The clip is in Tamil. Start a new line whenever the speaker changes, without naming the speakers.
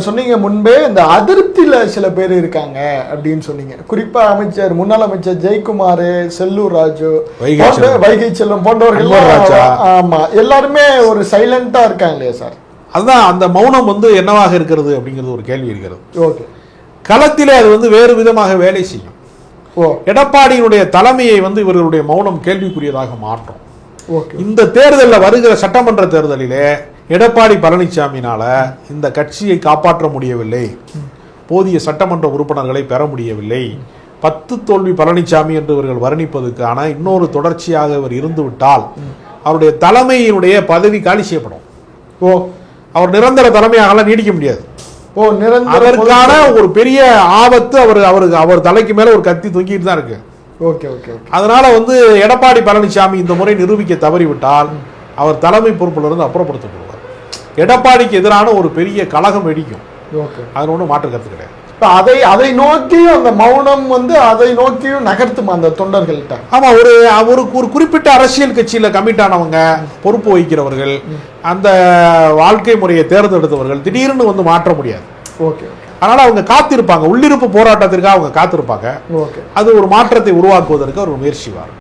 சொன்னீங்க முன்பே இந்த அதிருப்தியில சில பேர் இருக்காங்க அப்படின்னு சொன்னீங்க. குறிப்பா முன்னாள் அமைச்சர் ஜெயக்குமார், செல்லூர் ராஜு, வைகை செல்வம் போன்றவர்கள் ஆமா எல்லாருமே ஒரு சைலண்டா இருக்காங்க இல்லையா சார்?
அதுதான் அந்த மௌனம் என்னவாக இருக்கிறது அப்படிங்கிறது ஒரு கேள்வி இருக்கிறது.
ஓகே,
களத்திலே அது வேறு விதமாக வேலை செய்யும். எடப்பாடியினுடைய தலைமையை இவர்களுடைய மௌனம் கேள்விக்குரியதாக மாற்றும். இந்த தேர்தலில் வருகிற சட்டமன்ற தேர்தலிலே எடப்பாடி பழனிசாமினால இந்த கட்சியை காப்பாற்ற முடியவில்லை, போதிய சட்டமன்ற உறுப்பினர்களை பெற முடியவில்லை, 10 தோல்வி பழனிசாமி என்று இவர்கள் வர்ணிப்பதற்கான இன்னொரு தொடர்ச்சியாக இவர் இருந்துவிட்டால் அவருடைய தலைமையினுடைய பதவி காலி செய்யப்படும். அவர் நிரந்தர தலைமையாக நீடிக்க முடியாது. அதற்கான ஒரு பெரிய ஆபத்து அவர் தலைக்கு மேல ஒரு கத்தி தொங்கிட்டு தான் இருக்கு. அதனால எடப்பாடி பழனிசாமி இந்த முறை நிரூபிக்க தவறிவிட்டால் அவர் தலைமை பொறுப்பிலிருந்து அப்புறப்படுத்தப்படுவார். எடப்பாடிக்கு எதிரான ஒரு பெரிய கலகம் வெடிக்கும். அது ஒன்றும் மாற்று கருத்து கிடையாது.
அதை நோக்கி அந்த மௌனம் அதை நோக்கியும் நகர்த்துமா அந்த தொண்டர்கள்ட்ட?
ஆமா, ஒரு குறிப்பிட்ட அரசியல் கட்சியில கமிட் ஆனவங்க, பொறுப்பு வகிக்கிறவர்கள், அந்த வாழ்க்கை முறையை தேர்ந்தெடுத்தவர்கள் திடீர்னு மாற்ற முடியாது. அதனால அவங்க காத்திருப்பாங்க, உள்ளிருப்பு போராட்டத்திற்காக அவங்க காத்திருப்பாங்க. அது ஒரு மாற்றத்தை உருவாக்குவதற்கு ஒரு முயற்சி வரும்.